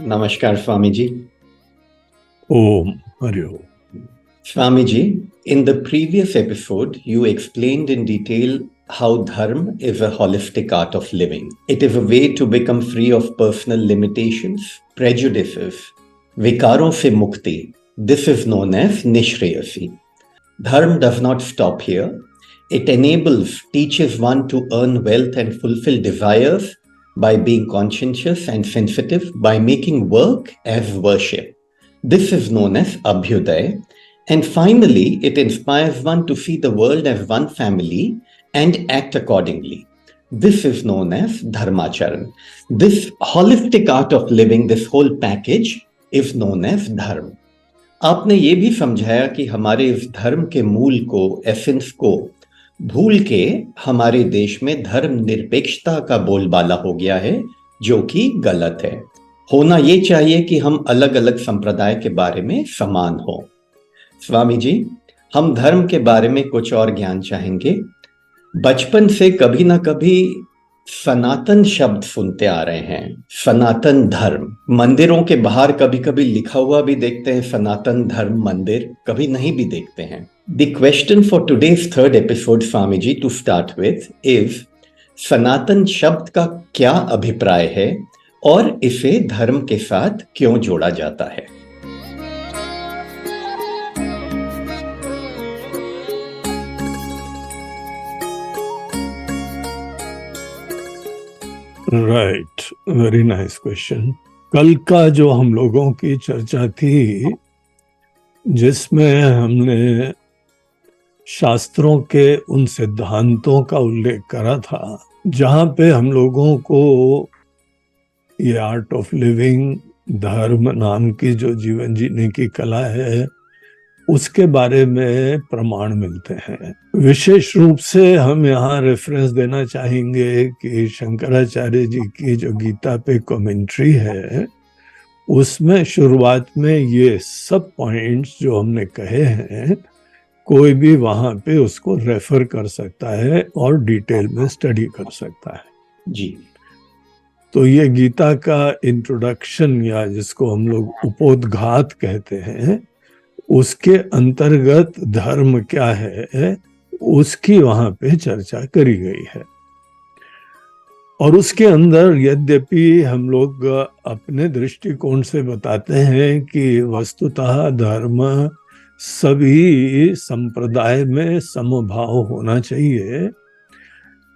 Namaskar, Swamiji. Om Hari Om. Swamiji, in the previous episode, you explained in detail how dharma is a holistic art of living. It is a way to become free of personal limitations, prejudices, vikaron se mukti. This is known as nishreyasi. Dharma does not stop here. It teaches one to earn wealth and fulfill desires by being conscientious and sensitive, by making work as worship. This is known as Abhyuday. And finally, it inspires one to see the world as one family and act accordingly. This is known as Dharmacharan. This holistic art of living, this whole package is known as Dharma. आपने ये भी समझाया कि हमारे इस धर्म के मूल को, एसेंस को भूल के हमारे देश में धर्म निरपेक्षता का बोलबाला हो गया है, जो कि गलत है। होना ये चाहिए कि हम अलग अलग संप्रदाय के बारे में समान हो। स्वामी जी, हम धर्म के बारे में कुछ और ज्ञान चाहेंगे। बचपन से कभी ना कभी सनातन शब्द सुनते आ रहे हैं, सनातन धर्म। मंदिरों के बाहर कभी कभी लिखा हुआ भी देखते हैं सनातन धर्म मंदिर, कभी नहीं भी देखते हैं। The question for today's third episode, Swami Ji, to start with is सनातन शब्द का क्या अभिप्राय है और इसे धर्म के साथ क्यों जोड़ा जाता है? Right, very nice question. कल का जो हम लोगों की चर्चा थी, जिसमें हमने शास्त्रों के उन सिद्धांतों का उल्लेख करा था जहाँ पे हम लोगों को ये आर्ट ऑफ लिविंग, धर्म नाम की जो जीवन जीने की कला है, उसके बारे में प्रमाण मिलते हैं। विशेष रूप से हम यहाँ रेफरेंस देना चाहेंगे कि शंकराचार्य जी की जो गीता पे कमेंट्री है, उसमें शुरुआत में ये सब पॉइंट्स जो हमने कहे हैं, कोई भी वहां पे उसको रेफर कर सकता है और डिटेल में स्टडी कर सकता है जी। तो ये गीता का इंट्रोडक्शन, या जिसको हम लोग उपोद्घात कहते हैं, उसके अंतर्गत धर्म क्या है उसकी वहां पे चर्चा करी गई है। और उसके अंदर यद्यपि हम लोग अपने दृष्टिकोण से बताते हैं कि वस्तुतः धर्म सभी संप्रदाय में समभाव होना चाहिए,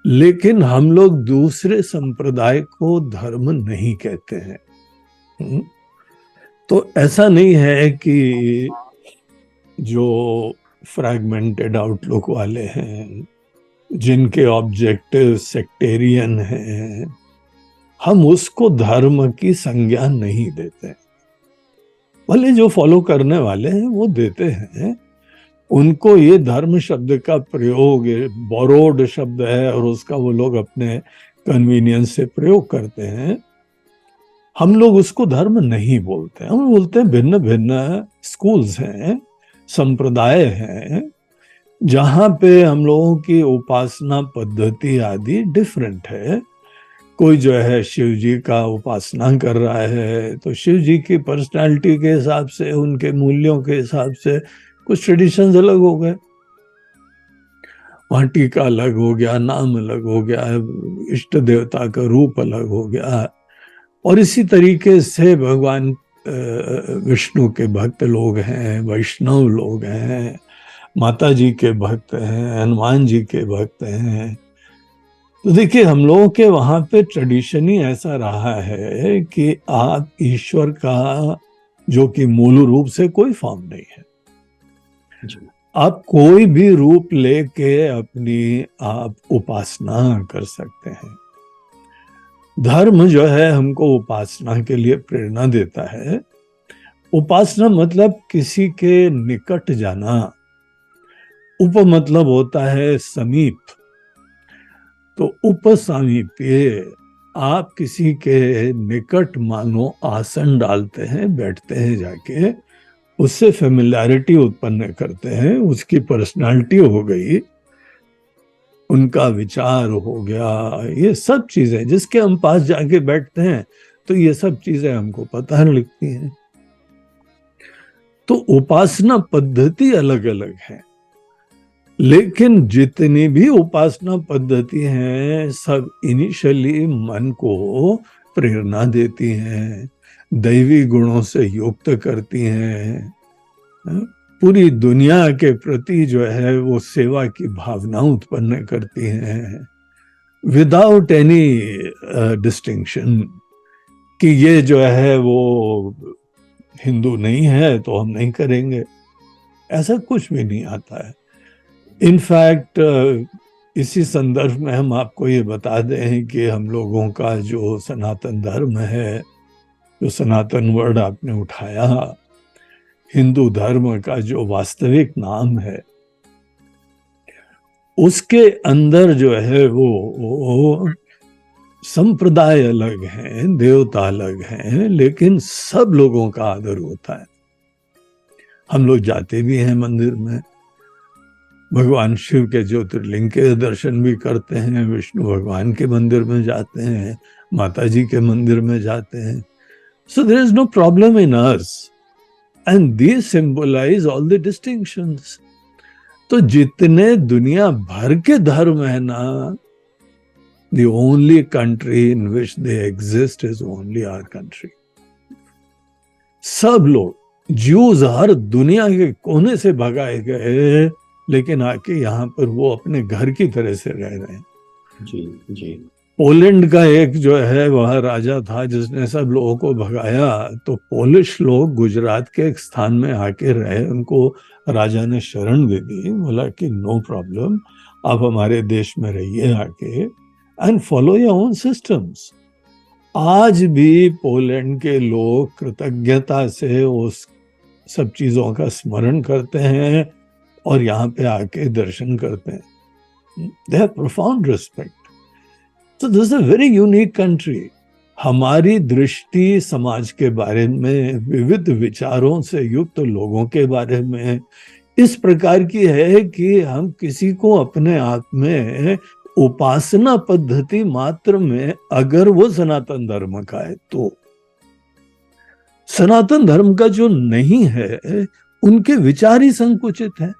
लेकिन हम लोग दूसरे संप्रदाय को धर्म नहीं कहते हैं। तो ऐसा नहीं है कि जो फ्रैगमेंटेड आउटलुक वाले हैं, जिनके ऑब्जेक्टिव सेक्टेरियन हैं, हम उसको धर्म की संज्ञा नहीं देते। भले जो फॉलो करने वाले हैं वो देते हैं, उनको ये धर्म शब्द का प्रयोग बोरोड शब्द है और उसका वो लोग अपने कन्वीनियंस से प्रयोग करते हैं। हम लोग उसको धर्म नहीं बोलते, हम बोलते हैं भिन्न भिन्न स्कूल्स हैं, संप्रदाय हैं, जहाँ पे हम लोगों की उपासना पद्धति आदि डिफरेंट है। कोई जो है शिव जी का उपासना कर रहा है, तो शिव जी की पर्सनालिटी के हिसाब से, उनके मूल्यों के हिसाब से कुछ ट्रेडिशंस अलग हो गए, वहाँ टीका अलग हो गया, नाम अलग हो गया, इष्ट देवता का रूप अलग हो गया। और इसी तरीके से भगवान विष्णु के भक्त लोग हैं, वैष्णव लोग हैं, माता जी के भक्त हैं, हनुमान जी के भक्त हैं। तो देखिए, हम लोगों के वहां पे ट्रेडिशन ही ऐसा रहा है कि आप ईश्वर का, जो कि मूल रूप से कोई फॉर्म नहीं है, आप कोई भी रूप लेके अपनी आप उपासना कर सकते हैं। धर्म जो है हमको उपासना के लिए प्रेरणा देता है। उपासना मतलब किसी के निकट जाना। उप मतलब होता है समीप, तो उपसामीप्य, आप किसी के निकट मानो आसन डालते हैं, बैठते हैं जाके, उससे फेमिलियरिटी उत्पन्न करते हैं, उसकी पर्सनालिटी हो गई, उनका विचार हो गया, ये सब चीजें जिसके हम पास जाके बैठते हैं तो ये सब चीजें हमको पता लगती हैं। तो उपासना पद्धति अलग अलग है, लेकिन जितनी भी उपासना पद्धति हैं सब इनिशियली मन को प्रेरणा देती हैं, दैवी गुणों से युक्त करती हैं, पूरी दुनिया के प्रति जो है वो सेवा की भावना उत्पन्न करती हैं, विदाउट एनी डिस्टिंक्शन कि ये जो है वो हिंदू नहीं है तो हम नहीं करेंगे, ऐसा कुछ भी नहीं आता है। इनफैक्ट इसी संदर्भ में हम आपको ये बता दें कि हम लोगों का जो सनातन धर्म है, जो सनातन वर्ड आपने उठाया, हिंदू धर्म का जो वास्तविक नाम है, उसके अंदर जो है वो संप्रदाय अलग हैं, देवता अलग हैं, लेकिन सब लोगों का आदर होता है। हम लोग जाते भी हैं मंदिर में, भगवान शिव के ज्योतिर्लिंग के दर्शन भी करते हैं, विष्णु भगवान के मंदिर में जाते हैं, माता जी के मंदिर में जाते हैं। So there is no problem in us and these symbolize all the distinctions. तो जितने दुनिया भर के धर्म है ना, the only country in which they exist is only our country. सब लोग, ज्यूज हर दुनिया के कोने से भगाए गए, लेकिन आके यहाँ पर वो अपने घर की तरह से रह रहे हैं। जी जी। पोलैंड का एक जो है वह राजा था जिसने सब लोगों को भगाया, तो पोलिश लोग गुजरात के एक स्थान में आके रहे, उनको राजा ने शरण दे दी, बोला कि नो प्रॉब्लम, आप हमारे देश में रहिए आके and follow your own systems. आज भी पोलैंड के लोग कृतज्ञता से उस सब चीजों का स्मरण करते हैं और यहाँ पे आके दर्शन करते हैं। They have profound respect. तो this is a very unique country. हमारी दृष्टि समाज के बारे में, विविध विचारों से युक्त लोगों के बारे में इस प्रकार की है कि हम किसी को अपने आप में उपासना पद्धति मात्र में, अगर वो सनातन धर्म का है तो, सनातन धर्म का जो नहीं है उनके विचार ही संकुचित है।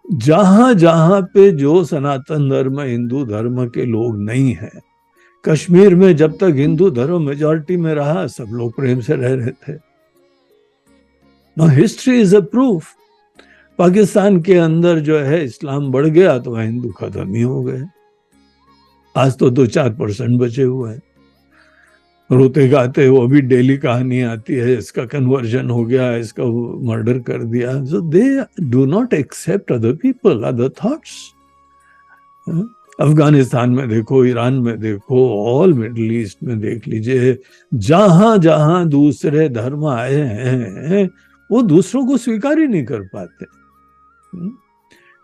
जहां जहां पे जो सनातन धर्म, हिंदू धर्म के लोग नहीं है, कश्मीर में जब तक हिंदू धर्म मेजॉरिटी में रहा सब लोग प्रेम से रह रहे थे। Now history is a proof. Pakistan के अंदर जो है इस्लाम बढ़ गया तो वह हिंदू खत्म ही हो गए। आज तो 2-4% बचे हुए हैं। रोते गाते वो भी डेली कहानी आती है, इसका कन्वर्जन हो गया, इसका मर्डर कर दिया। So they do not accept other people, other thoughts. Afghanistan में देखो, ईरान में देखो, ऑल मिडिल ईस्ट में देख लीजिए, जहां जहां दूसरे धर्म आए हैं वो दूसरों को स्वीकार ही नहीं कर पाते।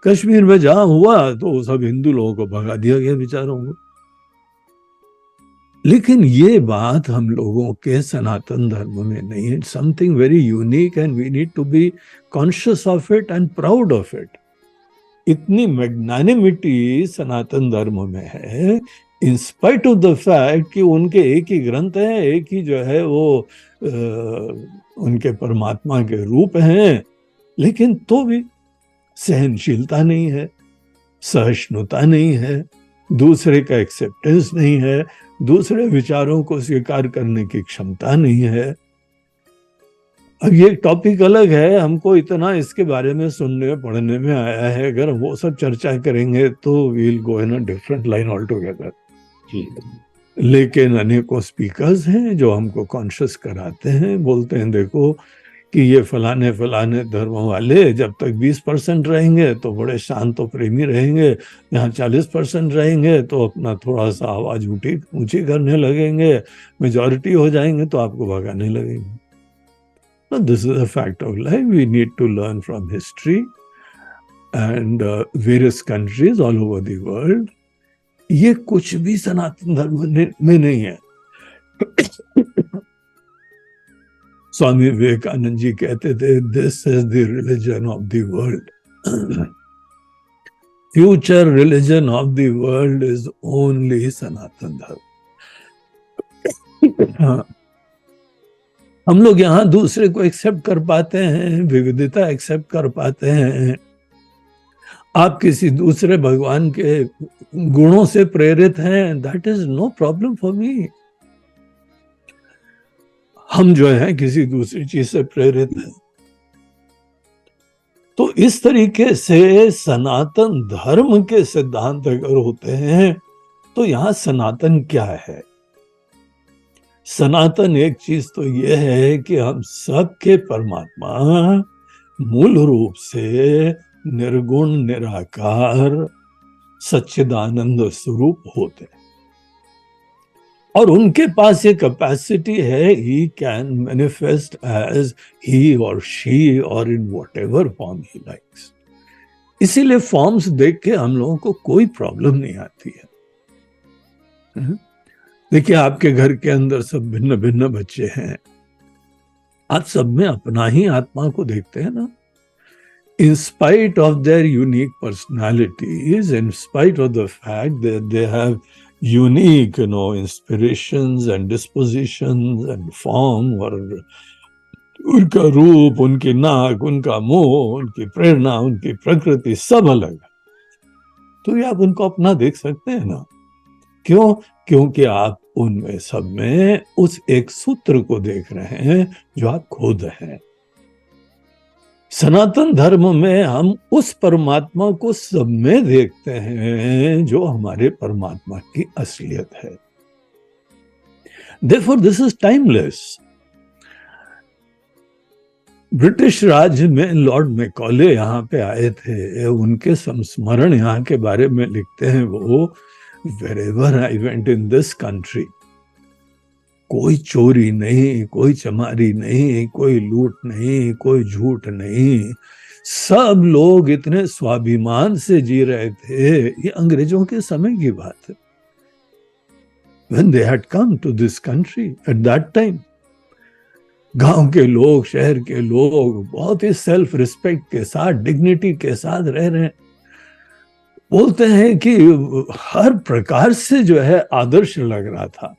कश्मीर में जहां हुआ तो सब हिंदू लोगों को भगा दिया गया बेचारों को। लेकिन ये बात हम लोगों के सनातन धर्म में नहीं है। Something very unique and we need to be conscious of it and proud of it. इतनी मैग्नानिमिटी सनातन धर्म में है, in spite of the fact कि उनके एक ही ग्रंथ है, एक ही जो है वो उनके परमात्मा के रूप हैं, लेकिन तो भी सहनशीलता नहीं है, सहिष्णुता नहीं है, दूसरे का एक्सेप्टेंस नहीं है, दूसरे विचारों को स्वीकार करने की क्षमता नहीं है। अब ये टॉपिक अलग है, हमको इतना इसके बारे में सुनने पढ़ने में आया है, अगर वो सब चर्चा करेंगे तो we'll go in a different line all together. लेकिन अनेकों स्पीकर्स हैं जो हमको कॉन्शियस कराते हैं, बोलते हैं देखो कि ये फलाने फलाने धर्म वाले जब तक 20% रहेंगे तो बड़े शांत और प्रेमी रहेंगे, यहाँ 40% रहेंगे तो अपना थोड़ा सा आवाज ऊंची करने लगेंगे, मेजॉरिटी हो जाएंगे तो आपको भगाने लगेंगे। This is a fact of life. We need to learn from history and various countries all over the world. ये कुछ भी सनातन धर्म में नहीं है। स्वामी विवेकानंद जी कहते थे, this is the religion of the world. Future religion of the world is only Sanatan Dharma. हाँ, हम लोग यहाँ दूसरे को एक्सेप्ट कर पाते हैं, विविधता एक्सेप्ट कर पाते हैं। आप किसी दूसरे भगवान के गुणों से प्रेरित हैं, that is no problem for me. हम जो है किसी दूसरी चीज से प्रेरित हैं। तो इस तरीके से सनातन धर्म के सिद्धांत अगर होते हैं तो यहां सनातन क्या है? सनातन एक चीज तो यह है कि हम सबके परमात्मा मूल रूप से निर्गुण निराकार सच्चिदानंद स्वरूप होते हैं, और उनके पास ये कैपेसिटी है, he can manifest as he or she or in whatever form he likes. इसीलिए फॉर्म्स देख के हम लोगों को कोई प्रॉब्लम नहीं आती है। देखिए, आपके घर के अंदर सब भिन्न भिन्न बच्चे हैं, आप सब में अपना ही आत्मा को देखते हैं ना। In spite of their unique personalities, in spite of the fact that they have unique, inspirations and dispositions and form, और उनका रूप, उनकी नाक, उनका मुंह, उनकी प्रेरणा, उनकी प्रकृति सब अलग है, तो ये आप उनको अपना देख सकते हैं ना। क्यों? क्योंकि आप उनमें सब में उस एक सूत्र को देख रहे हैं जो आप खुद हैं। सनातन धर्म में हम उस परमात्मा को सब में देखते हैं जो हमारे परमात्मा की असलियत है। Therefore, this is timeless. British राज्य में लॉर्ड मैकॉले यहाँ पे आए थे, उनके संस्मरण यहाँ के बारे में लिखते हैं वो, wherever I went in this country, कोई चोरी नहीं, कोई चमारी नहीं, कोई लूट नहीं, कोई झूठ नहीं, सब लोग इतने स्वाभिमान से जी रहे थे। ये अंग्रेजों के समय की बात है, when they had come to this country at that time। गांव के लोग, शहर के लोग बहुत ही सेल्फ रिस्पेक्ट के साथ, डिग्निटी के साथ रह रहे हैं। बोलते हैं कि हर प्रकार से जो है आदर्श लग रहा था।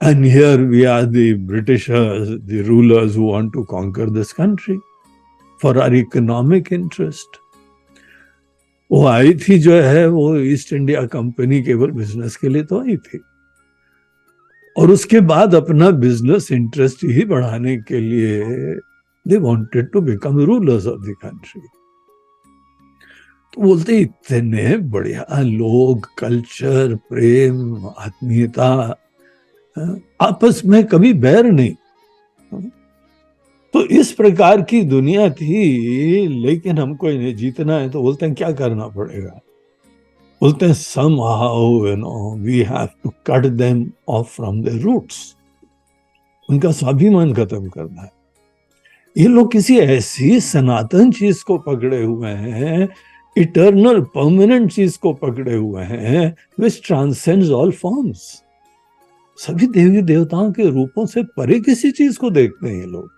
And here we are, the Britishers, the rulers who want to conquer this country for our economic interest। वो आई थी जो है, वो ईस्ट इंडिया कंपनी केवल बिजनेस के लिए तो आई थी, और उसके बाद अपना बिजनेस इंटरेस्ट ही बढ़ाने के लिए they wanted to become rulers of the country। तो बोलते इतने बढ़िया लोग, कल्चर, प्रेम, आत्मीयता, आपस में कभी बैर नहीं। तो इस प्रकार की दुनिया थी, लेकिन हमको इन्हें जीतना है तो बोलते हैं क्या करना पड़ेगा? बोलते हैं somehow we have to cut them off from their roots। उनका स्वाभिमान खत्म करना है। ये लोग किसी ऐसी सनातन चीज को पकड़े हुए हैं, इटर्नल परमानेंट चीज को पकड़े हुए हैं, which transcends all forms। सभी देवी देवताओं के रूपों से परे किसी चीज को देखते हैं ये लोग।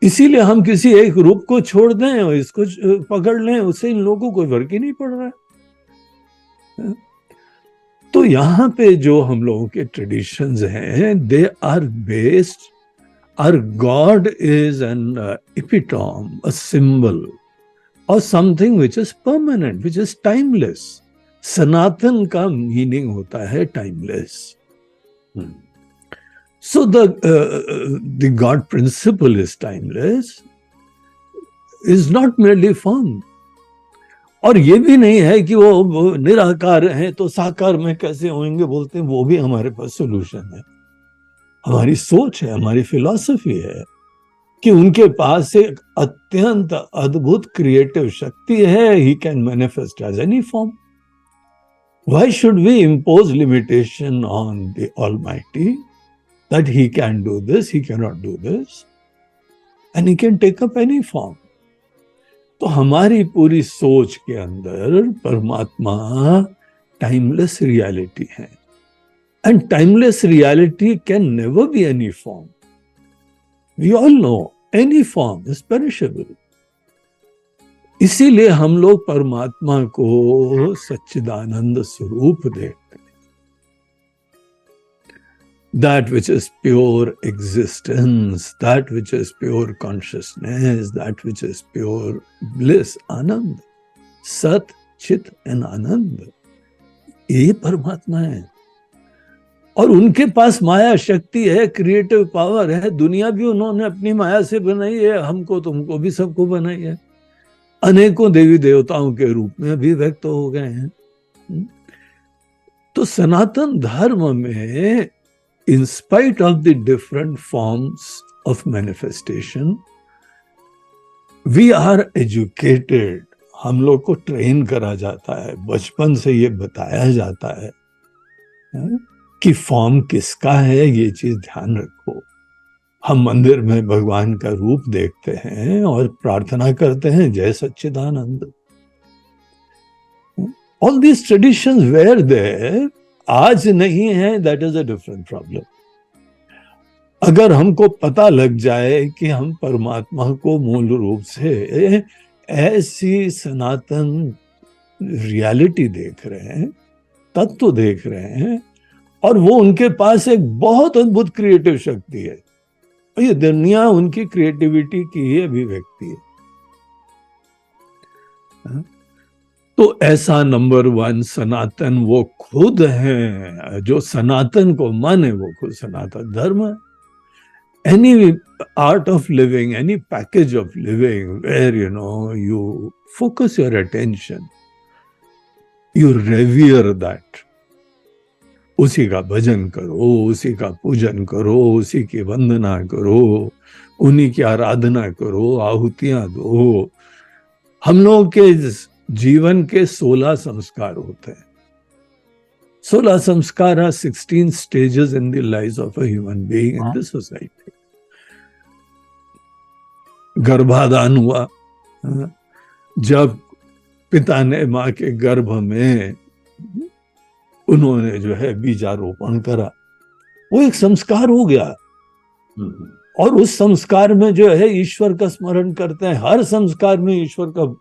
इसीलिए हम किसी एक रूप को छोड़ दें और इसको पकड़ लें, उससे इन लोगों को फर्क ही नहीं पड़ रहा है। तो यहाँ पे जो हम लोगों के ट्रेडिशंस हैं, they are based, our God is an epitome, a symbol, or something which is permanent, which is timeless। सनातन का मीनिंग होता है timeless। So the God principle is timeless, is not merely form। और ये भी नहीं है कि वो निराकार है तो साकार में कैसे होंगे, बोलते हैं वो भी हमारे पास सोल्यूशन है। हमारी सोच है, हमारी फिलॉसफी है कि उनके पास एक अत्यंत अद्भुत क्रिएटिव शक्ति है। He can manifest as any form. Why should we impose limitation on the Almighty that he can do this, he cannot do this, and he can take up any form? तो हमारी पूरी सोच के अंदर परमात्मा timeless reality है, and timeless reality can never be any form। We all know any form is perishable। इसीलिए हम लोग परमात्मा को सच्चिदानंद स्वरूप देखते हैं। that which is pure existence, that which is pure consciousness, that which is pure bliss, आनंद, सत, चित एंड आनंद, ये परमात्मा है। और उनके पास माया शक्ति है, क्रिएटिव पावर है। दुनिया भी उन्होंने अपनी माया से बनाई है, हमको तुमको भी सबको बनाई है। अनेकों देवी देवताओं के रूप में भी व्यक्त हो गए हैं। तो सनातन धर्म में in spite of the different forms of manifestation, we are educated. हम लोग को ट्रेन करा जाता है, बचपन से ये बताया जाता है कि फॉर्म किसका है, ये चीज ध्यान रखो। हम मंदिर में भगवान का रूप देखते हैं और प्रार्थना करते हैं, जय सच्चिदानंद। All these traditions were there, आज नहीं है, that is a different problem. अगर हमको पता लग जाए कि हम परमात्मा को मूल रूप से ऐसी सनातन रियलिटी देख रहे हैं, तत्व देख रहे हैं, और वो उनके पास एक बहुत अद्भुत क्रिएटिव शक्ति है, ये दुनिया उनकी क्रिएटिविटी की ही अभिव्यक्ति है। तो ऐसा नंबर वन सनातन वो खुद है, जो सनातन को माने वो खुद सनातन धर्म है। Any art of living, any package of living where you focus your attention, you revere that, उसी का भजन करो, उसी का पूजन करो, उसी की वंदना करो, उन्हीं की आराधना करो, आहुतियां दो। हम लोग के जीवन के 16 संस्कार होते हैं। 16 संस्कार are 16 stages in the lives of a human being in the society. गर्भाधान हुआ, जब पिता ने माँ के गर्भ में उन्होंने जो है बीजारोपण करा, वो एक संस्कार हो गया। और उस संस्कार में जो है ईश्वर का स्मरण करते हैं। हर संस्कार में ईश्वर का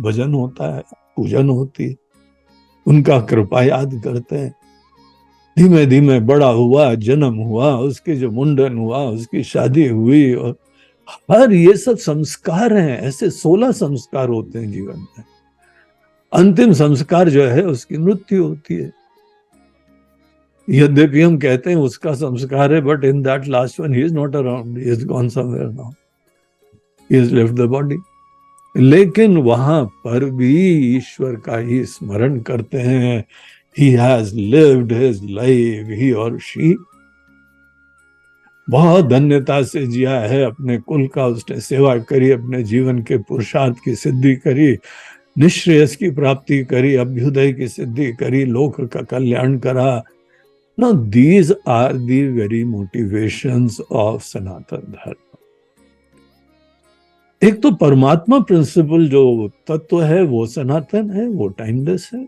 भजन होता है, पूजन होती है, उनका कृपा याद करते हैं। धीमे धीमे बड़ा हुआ, जन्म हुआ, उसके जो मुंडन हुआ, उसकी शादी हुई, और हर ये सब संस्कार हैं। ऐसे 16 संस्कार होते हैं जीवन में। अंतिम संस्कार जो है उसकी मृत्यु होती है। यद्यपि हम कहते हैं उसका संस्कार है, but in that last one he is not around, he is gone somewhere now, he has left the body. लेकिन वहां पर भी ईश्वर का ही स्मरण करते हैं। He has lived his life, he or she बहुत धन्यता से जिया है, अपने कुल का उसने सेवा करी, अपने जीवन के पुरुषार्थ की सिद्धि करी, निश्रेयस की प्राप्ति करी, अभ्युदय की सिद्धि करी, लोक का कल्याण करा। Now these are the very motivations of सनातन धर्म। एक तो परमात्मा प्रिंसिपल जो तत्व है वो सनातन है, वो टाइमलेस है।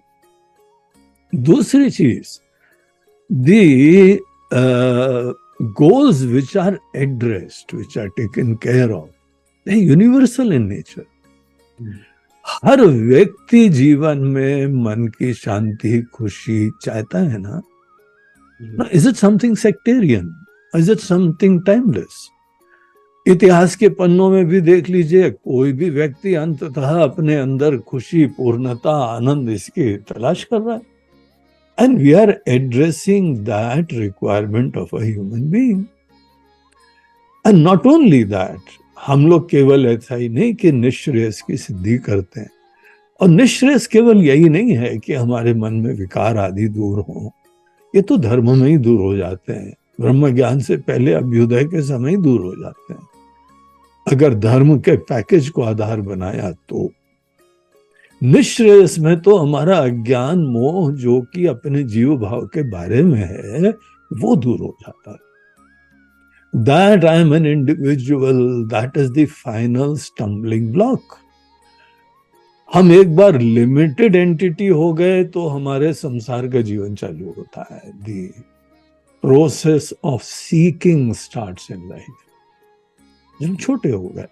दूसरी चीज, दी goals which are addressed, which are taken care of, they are universal in nature. हर व्यक्ति जीवन में मन की शांति, खुशी चाहता है ना? Is it something sectarian? Is it something timeless? इतिहास के पन्नों में भी देख लीजिए, कोई भी व्यक्ति अंततः अपने अंदर खुशी, पूर्णता, आनंद इसकी तलाश कर रहा है। And we are addressing that requirement of a human being. And not only that, हम लोग केवल ऐसा ही नहीं कि निश्रेयस की सिद्धि करते हैं, और निश्रेयस केवल यही नहीं है कि हमारे मन में विकार आदि दूर हो, ये तो धर्म में ही दूर हो जाते हैं। ब्रह्म ज्ञान से पहले अभ्युदय के समय ही दूर हो जाते हैं, अगर धर्म के पैकेज को आधार बनाया तो। निश्रेयस में तो हमारा अज्ञान, मोह जो कि अपने जीव भाव के बारे में है, वो दूर हो जाता है। That I am an individual, that is the final stumbling block. हम एक बार लिमिटेड एंटिटी हो गए तो हमारे संसार का जीवन चालू होता है। The process of seeking starts in life. जब छोटे हो गए,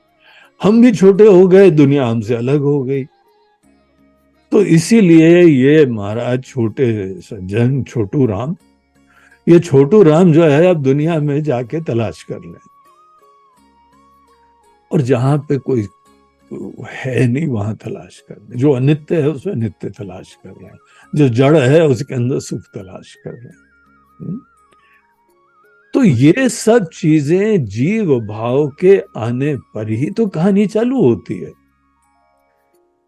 हम भी छोटे हो गए, दुनिया हमसे अलग हो गई। तो इसीलिए ये महाराज छोटे सज्जन छोटू राम ये छोटू राम जो है अब दुनिया में जाके तलाश कर लें, और जहां पे कोई है नहीं वहां तलाश कर रहे हैं, जो अनित्य है उसमें नित्य तलाश कर रहे हैं, जो जड़ है उसके अंदर सुख तलाश कर रहे हैं। तो ये सब चीजें जीव भाव के आने पर ही तो कहानी चालू होती है।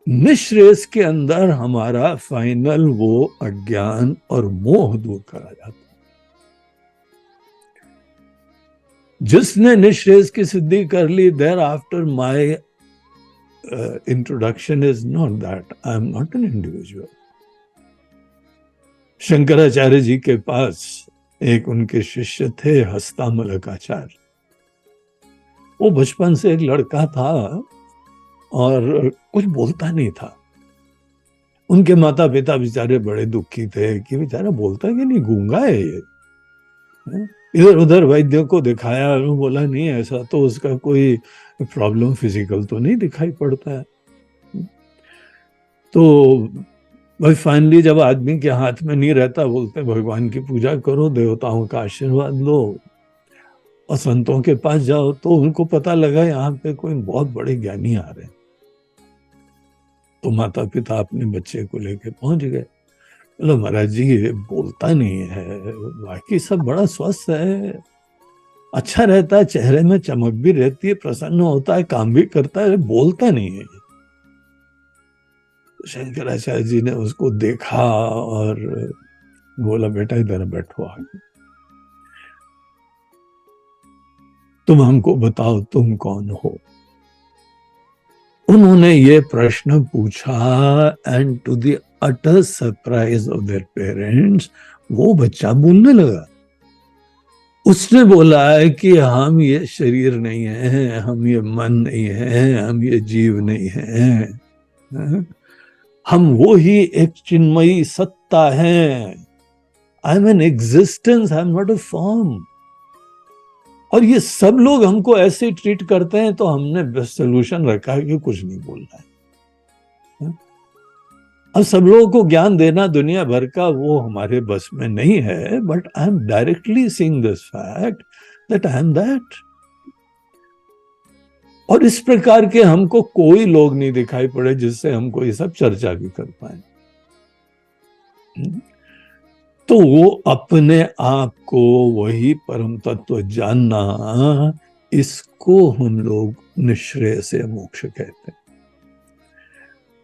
निश्रेयस के अंदर हमारा फाइनल वो अज्ञान और मोह दूर करा जाता है। जिसने निश्रेयस की सिद्धि कर ली, thereafter my introduction is not that I am not an individual. Shankaracharya ji के पास एक उनके शिष्य थे हस्तामलकाचार्य। वो बचपन से एक लड़का था और कुछ बोलता नहीं था। उनके माता पिता बेचारे बड़े दुखी थे कि बेचारा बोलता कि नहीं, गूंगा है ये। इधर उधर वैद्य को दिखाया, बोला नहीं ऐसा तो उसका कोई प्रॉब्लम फिजिकल तो नहीं दिखाई पड़ता है। तो भाई फाइनली जब आदमी के हाथ में नहीं रहता, बोलते भगवान की पूजा करो, देवताओं का आशीर्वाद लो और संतों के पास जाओ। तो उनको पता लगा यहाँ पे कोई बहुत बड़े ज्ञानी आ रहे हैं। तो माता पिता अपने बच्चे को लेके पहुंच गए। बोलो महाराज जी ये बोलता नहीं है, बाकी सब बड़ा स्वस्थ है, अच्छा रहता है, चेहरे में चमक भी रहती है, प्रसन्न होता है, काम भी करता है, बोलता नहीं है। शंकराचार्य जी ने उसको देखा और बोला बेटा इधर बैठो आगे, तुम हमको बताओ तुम कौन हो। उन्होंने ये प्रश्न पूछा and to the utter surprise of their parents वो बच्चा बोलने लगा। उसने बोला है कि हम ये शरीर नहीं है, हम ये मन नहीं है, हम ये जीव नहीं है, हम वो ही एक चिन्मयी सत्ता है। I am an existence, I am not a form. और ये सब लोग हमको ऐसे ट्रीट करते हैं, तो हमने बेस्ट सोल्यूशन रखा है कि कुछ नहीं बोलना है। अब सब लोगों को ज्ञान देना दुनिया भर का वो हमारे बस में नहीं है, but I am directly seeing this fact that I am that. और इस प्रकार के हमको कोई लोग नहीं दिखाई पड़े जिससे हमको ये सब चर्चा भी कर पाए। तो वो अपने आप को वही परम तत्व जानना, इसको हम लोग निश्रेय से मोक्ष कहते हैं।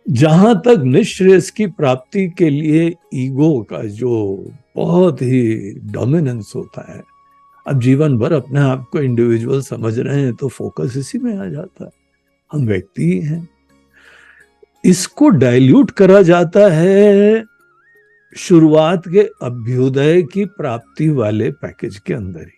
जहां तक निश्रेयस की प्राप्ति के लिए ईगो का जो बहुत ही डोमिनेंस होता है, अब जीवन भर अपने आप को इंडिविजुअल समझ रहे हैं तो फोकस इसी में आ जाता है, हम व्यक्ति ही हैं। इसको डाइल्यूट करा जाता है शुरुआत के अभ्युदय की प्राप्ति वाले पैकेज के अंदर ही।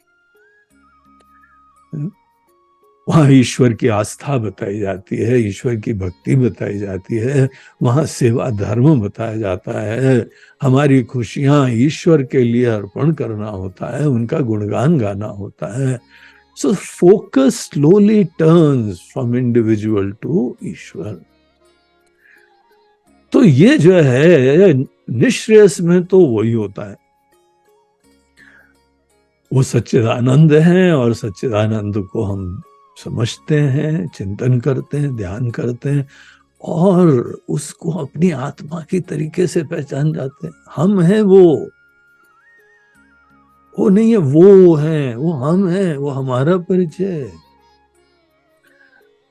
वहां ईश्वर की आस्था बताई जाती है, ईश्वर की भक्ति बताई जाती है, वहां सेवा धर्म बताया जाता है, हमारी खुशियां ईश्वर के लिए अर्पण करना होता है, उनका गुणगान गाना होता है। So focus slowly turns from individual to ईश्वर। तो ये जो है निश्रेयस में तो वही होता है, वो सच्चिदानंद है और सच्चिदानंद को हम समझते हैं, चिंतन करते हैं, ध्यान करते हैं और उसको अपनी आत्मा की तरीके से पहचान जाते हैं। हम हैं वो नहीं है, वो है, वो हम है, वो हमारा परिचय है।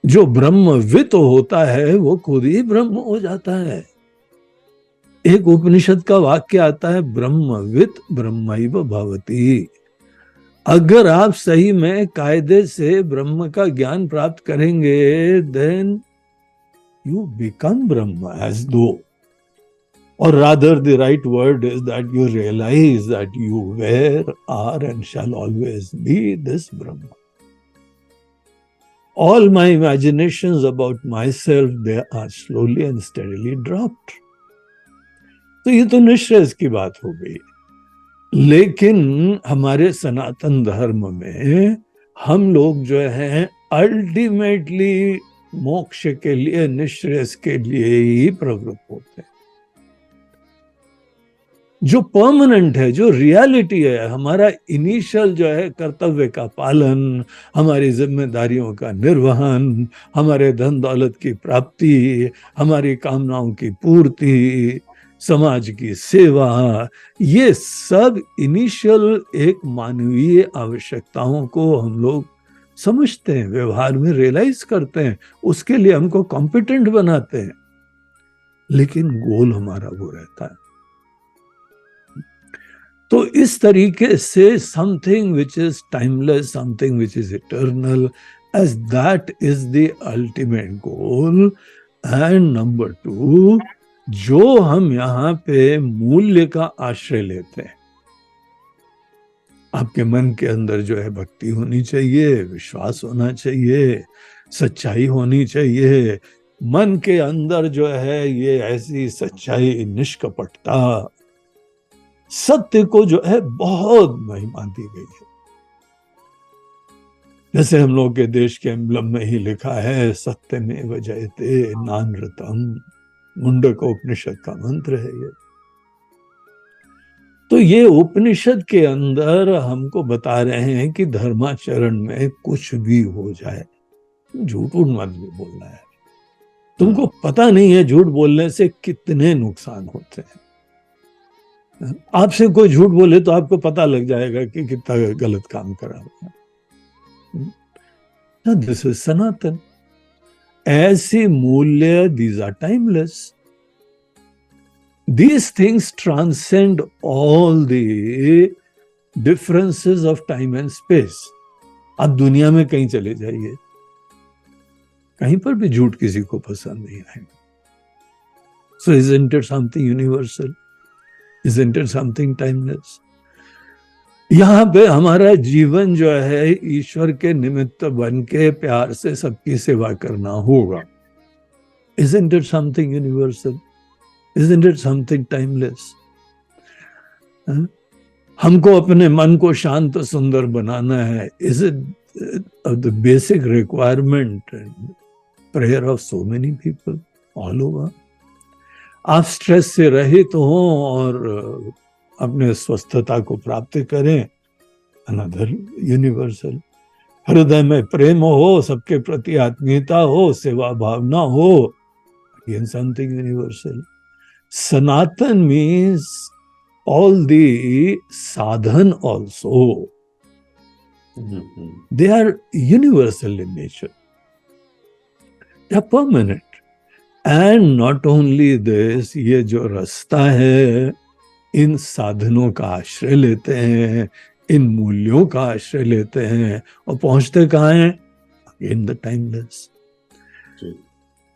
जो ब्रह्मविद होता है वो खुद ही ब्रह्म हो जाता है। एक उपनिषद का वाक्य आता है, ब्रह्मविद ब्रह्मैव भवति। अगर आप सही में कायदे से ब्रह्म का ज्ञान प्राप्त करेंगे, then you become Brahma as दो, or rather the right word is that you realize that you were, are and shall always be this Brahma. All my imaginations about myself, they are slowly and steadily dropped. तो ये तो निश्रेयस की बात हो गई। लेकिन हमारे सनातन धर्म में हम लोग जो हैं अल्टीमेटली मोक्ष के लिए, निश्रेयस के लिए ही प्रवृत्त होते हैं। जो परमानेंट है, जो रियलिटी है, हमारा इनिशियल जो है कर्तव्य का पालन, हमारी जिम्मेदारियों का निर्वहन, हमारे धन दौलत की प्राप्ति, हमारी कामनाओं की पूर्ति, समाज की सेवा, ये सब इनिशियल एक मानवीय आवश्यकताओं को हम लोग समझते हैं, व्यवहार में रियलाइज करते हैं, उसके लिए हमको कॉम्पिटेंट बनाते हैं, लेकिन गोल हमारा वो रहता है। तो इस तरीके से something which is timeless, something which is eternal, as that is the ultimate goal. And number 2, जो हम यहाँ पे मूल्य का आश्रय लेते हैं, आपके मन के अंदर जो है भक्ति होनी चाहिए, विश्वास होना चाहिए, सच्चाई होनी चाहिए, मन के अंदर जो है ये ऐसी सच्चाई, निष्कपटता, सत्य को जो है बहुत महिमा दी गई है। जैसे हम लोग के देश के एम्ब्लम में ही लिखा है, सत्यमेव जयते नानृतम, मुंडक उपनिषद का मंत्र है ये। तो ये उपनिषद के अंदर हमको बता रहे हैं कि धर्माचरण में कुछ भी हो जाए, झूठ मत भी बोलना है। तुमको पता नहीं है झूठ बोलने से कितने नुकसान होते हैं। आपसे कोई झूठ बोले तो आपको पता लग जाएगा कि कितना गलत काम करा हुआ है। This is Sanatan. ऐसे मूल्य, these are timeless. These things transcend all the differences of time and space. आप दुनिया में कहीं चले जाइए, कहीं पर भी झूठ किसी को पसंद नहीं आएगा। So isn't it something universal? Isn't it something timeless? यहाँ पे हमारा जीवन जो है ईश्वर के निमित्त बन के प्यार से सबकी सेवा करना होगा। Isn't it something universal? Isn't it something timeless? हमको अपने मन को शांत सुंदर बनाना है। Is it the basic requirement and prayer of so many people all over? आप स्ट्रेस से रहित हो और अपने स्वस्थता को प्राप्त करें, अनदर यूनिवर्सल। हृदय में प्रेम हो, सबके प्रति आत्मीयता हो, सेवा भावना हो, again something universal. Sanatan means all the sadhan also. They are universal in nature. They are permanent. And not only this, ये जो रास्ता है, इन साधनों का आश्रय लेते हैं, इन मूल्यों का आश्रय लेते हैं, और पहुंचते कहाँ हैं? Again the timeless.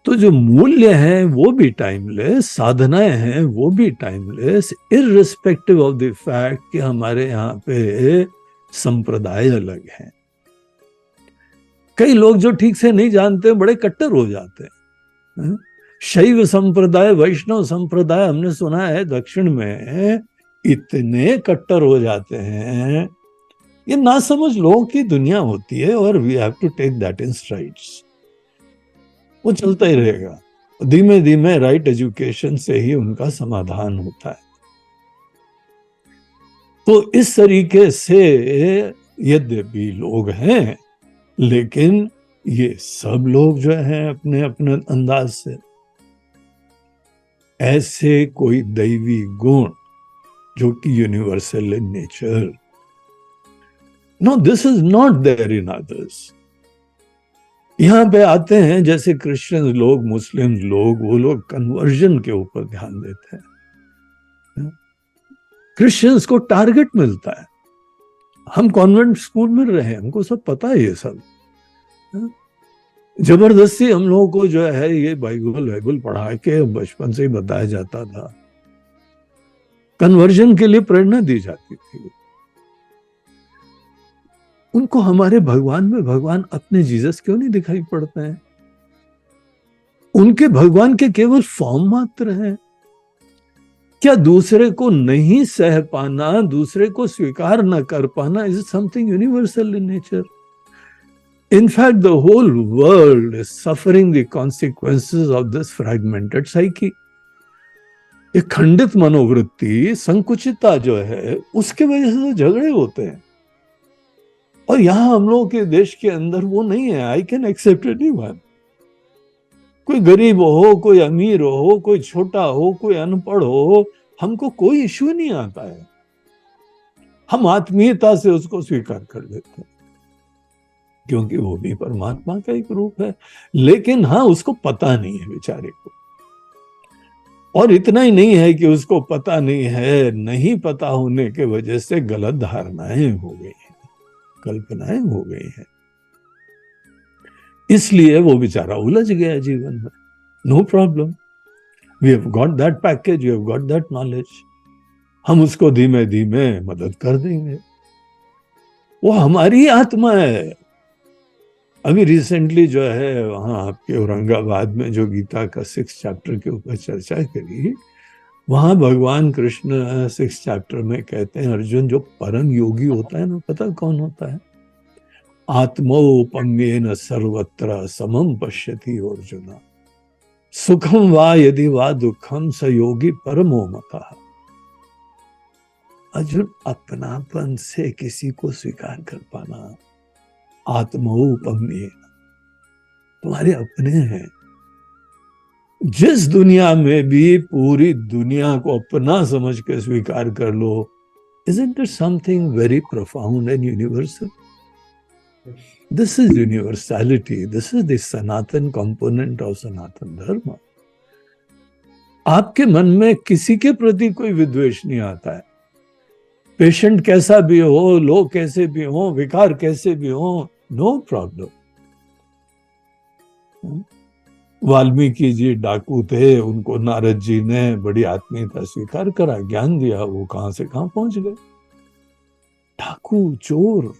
तो जो मूल्य हैं वो भी टाइमलेस, साधनाएं हैं वो भी timeless, irrespective of the fact कि हमारे यहाँ पे संप्रदाय अलग हैं। कई लोग जो ठीक से नहीं जानते बड़े कट्टर हो जाते हैं। शैव संप्रदाय, वैष्णव संप्रदाय, हमने सुना है दक्षिण में इतने कट्टर हो जाते हैं। ये ना समझ लोगों की दुनिया होती है और we have to take that in strides. वो चलता ही रहेगा, धीमे धीमे राइट एजुकेशन से ही उनका समाधान होता है। तो इस तरीके से यद्यपि लोग हैं, लेकिन ये सब लोग जो हैं अपने अपने अंदाज से, ऐसे कोई दैवी गुण जो कि universal in nature, no this is not there in others. यहाँ पे आते हैं जैसे क्रिश्चियन लोग, मुस्लिम लोग, वो लोग कन्वर्जन के ऊपर ध्यान देते हैं। क्रिश्चियंस को टारगेट मिलता है। हम कॉन्वेंट स्कूल में रहे, हमको सब पता है ये सब। जबरदस्ती हम लोगों को जो है ये बाइबल पढ़ा के बचपन से ही बताया जाता था, कन्वर्जन के लिए प्रेरणा दी जाती थी। उनको हमारे भगवान में भगवान अपने जीसस क्यों नहीं दिखाई पड़ते हैं? उनके भगवान के केवल फॉर्म मात्र हैं। क्या दूसरे को नहीं सह पाना, दूसरे को स्वीकार न कर पाना is something universal in nature? In fact, the whole world is suffering the consequences of this fragmented psyche. ये खंडित मनोवृत्ति, संकुचितता जो है, उसके वजह से तो झगड़े होते हैं। और यहां हम लोगों के देश के अंदर वो नहीं है। आई कैन एक्सेप्ट एनीवन, कोई गरीब हो, कोई अमीर हो, कोई छोटा हो, कोई अनपढ़ हो, हमको कोई इश्यू नहीं आता है। हम आत्मीयता से उसको स्वीकार कर लेते हैं, क्योंकि वो भी परमात्मा का एक रूप है। लेकिन हाँ, उसको पता नहीं है बेचारे को। और इतना ही नहीं है कि उसको पता नहीं है, नहीं पता होने के वजह से गलत धारणाएं हो गई हैं, कल्पनाएं हो गई हैं, इसलिए वो बेचारा उलझ गया जीवन में। No problem, we have got that package, we have got that knowledge, हम उसको धीमे धीमे मदद कर देंगे। वो हमारी आत्मा है। अभी रिसेंटली जो है वहां आपके औरंगाबाद में जो गीता का 6th चैप्टर के ऊपर चर्चा करी, वहां भगवान कृष्ण 6th चैप्टर में कहते हैं, अर्जुन जो परम योगी होता है ना, पता कौन होता है? आत्मोपम्येन सर्वत्र समम पश्यति अर्जुन, सुखम वा यदि वा दुखम स योगी परमो मतः। अर्जुन, अपनापन से किसी को स्वीकार कर पाना, आत्मोपम्येन, तुम्हारे अपने हैं। जिस दुनिया में भी पूरी दुनिया को अपना समझ के स्वीकार कर लो, isn't it something very profound and universal? This is universality. This is the Sanatan component of Sanatan Dharma. आपके मन में किसी के प्रति कोई विद्वेष नहीं आता है। पेशेंट कैसा भी हो, लोग कैसे भी हो, विकार कैसे भी हो, नो प्रॉब्लम। वाल्मीकि जी डाकू थे, उनको नारद जी ने बड़ी आत्मीयता स्वीकार करा, ज्ञान दिया, वो कहां से कहां पहुंच गए। डाकू, चोर।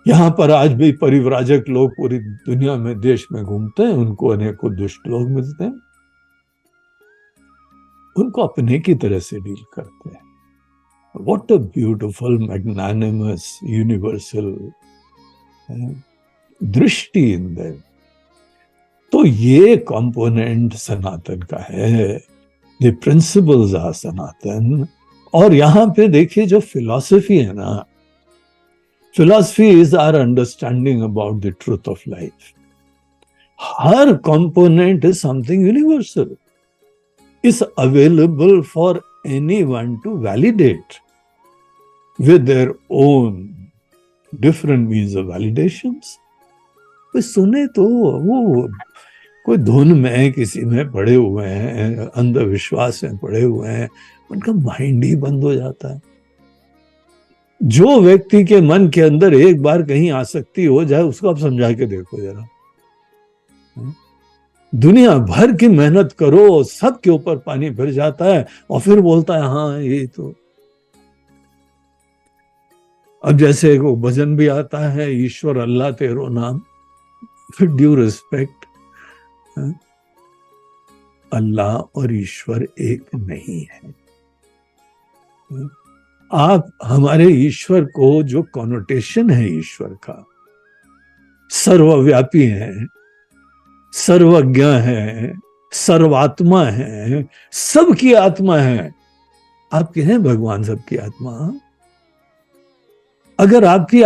यहां पर आज भी परिव्राजक लोग पूरी दुनिया में, देश में घूमते हैं, उनको अनेकों दुष्ट लोग मिलते हैं, उनको अपने की तरह से डील करते हैं। What a beautiful, magnanimous, universal दृष्टि इन them. तो ये कंपोनेंट सनातन का है, the principles are सनातन। और यहां पे देखिए जो फिलॉसफी है ना, philosophy is our understanding about the truth of life. हर component is something universal, is available for anyone to validate with their own different means of validations. कोई सुने तो वो कोई धुन में किसी में पड़े हुए हैं, अंधविश्वास में पड़े हुए हैं, उनका माइंड ही बंद हो जाता है। जो व्यक्ति के मन के अंदर एक बार कहीं आसक्ति हो जाए, उसको आप समझा के देखो जरा। दुनिया भर की मेहनत करो, सबके ऊपर पानी फिर जाता है, और फिर बोलता है हाँ ये तो। अब जैसे वो भजन भी आता है, ईश्वर अल्लाह तेरो नाम, फिर ड्यू रिस्पेक्ट, अल्लाह और ईश्वर एक नहीं है। आप हमारे ईश्वर को, जो कॉनोटेशन है ईश्वर का, सर्वव्यापी है, सर्वज्ञ है, सर्वात्मा है, सबकी आत्मा है। आपके हैं भगवान सबकी आत्मा। अगर आपकी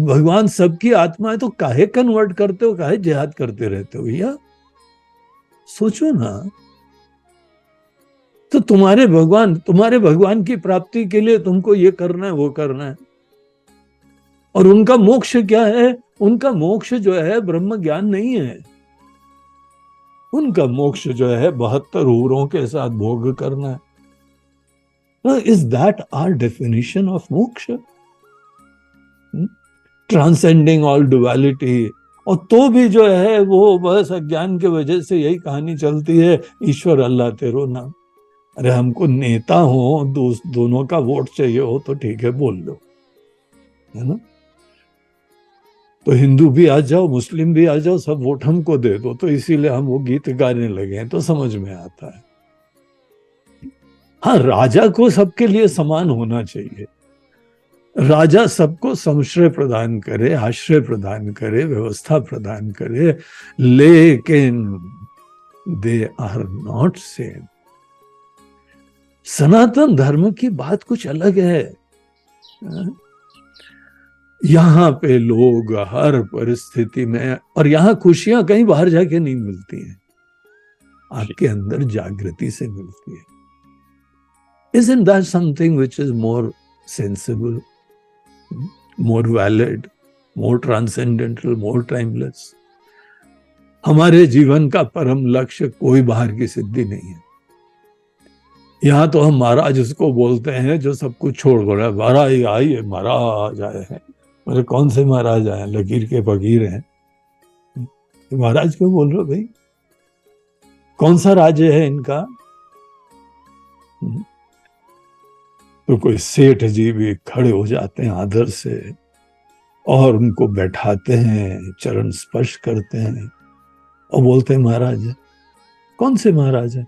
भगवान सबकी आत्मा है तो काहे कन्वर्ट करते हो, काहे जिहाद करते रहते हो भैया? सोचो ना। तो तुम्हारे भगवान की प्राप्ति के लिए तुमको ये करना है, वो करना है। और उनका मोक्ष क्या है? उनका मोक्ष जो है ब्रह्म ज्ञान नहीं है। उनका मोक्ष जो है 72 हूरों के साथ भोग करना है। Is that our definition of moksha? Transcending all duality. और तो भी जो है वो बस अज्ञान के वजह से यही कहानी चलती है, ईश्वर अल्लाह तेरो नाम। अरे हमको नेता हो, दोनों का वोट चाहिए हो तो ठीक है, बोल लो, है ना। तो हिंदू भी आ जाओ, मुस्लिम भी आ जाओ, सब वोट हमको दे दो, तो इसीलिए हम वो गीत गाने लगे हैं, तो समझ में आता है। हाँ, राजा को सबके लिए समान होना चाहिए। राजा सबको संश्रय प्रदान करे, आश्रय प्रदान करे, व्यवस्था प्रदान करे, लेकिन they are not same. सनातन धर्म की बात कुछ अलग है। यहाँ पे लोग हर परिस्थिति में, और यहाँ खुशियां कहीं बाहर जाके नहीं मिलती हैं, आपके अंदर जागृति से मिलती है। Isn't that something which is more sensible, more valid, more transcendental, more timeless? हमारे जीवन का परम लक्ष्य कोई बाहर की सिद्धि नहीं है। यहाँ तो हम महाराज उसको बोलते हैं जो सब कुछ छोड़ कर, महाराज आइए, महाराज आए हैं। बोले कौन से महाराज आए? लकीर के फकीर हैं। महाराज क्यों बोल रहे हो भाई? कौन सा राज्य है इनका? तो कोई सेठ जी भी खड़े हो जाते हैं आदर से और उनको बैठाते हैं, चरण स्पर्श करते हैं और बोलते हैं महाराज। कौन से महाराज है?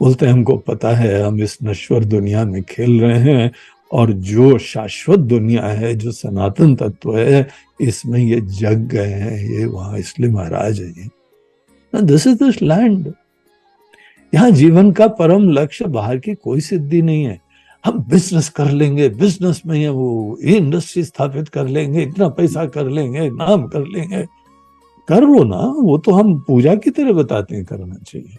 बोलते हैं हमको पता है, हम इस नश्वर दुनिया में खेल रहे हैं और जो शाश्वत दुनिया है, जो सनातन तत्व है, इसमें ये जग गए हैं, ये वहां, इसलिए महाराज है। This is this land. यहाँ जीवन का परम लक्ष्य बाहर की कोई सिद्धि नहीं है। हम बिजनेस कर लेंगे, बिजनेस में है वो, ये इंडस्ट्री स्थापित कर लेंगे, इतना पैसा कर लेंगे, नाम कर लेंगे। कर लो ना, वो तो हम पूजा की तरह बताते हैं करना चाहिए।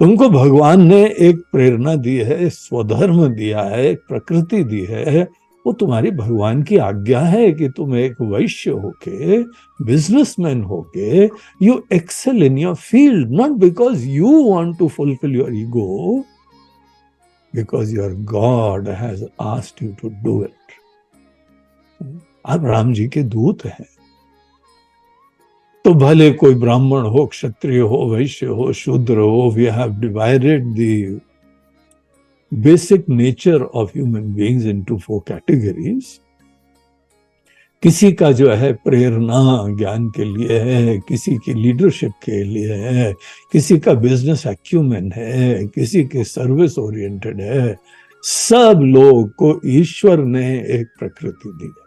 तुमको भगवान ने एक प्रेरणा दी है, स्वधर्म दिया है, एक प्रकृति दी है, वो तुम्हारी भगवान की आज्ञा है कि तुम एक वैश्य होके, बिजनेसमैन होके, you excel in your field, not because you want to fulfill your ego, because your God has asked you to do it. आप राम जी के दूत हैं। तो भले कोई ब्राह्मण हो, क्षत्रिय हो, वैश्य हो, शूद्र हो, we have divided the basic nature of human beings into 4 categories. किसी का जो है प्रेरणा ज्ञान के लिए है, किसी की लीडरशिप के लिए है, किसी का बिजनेस एक्यूमेन है, किसी के सर्विस ओरिएंटेड है। सब लोग को ईश्वर ने एक प्रकृति दी है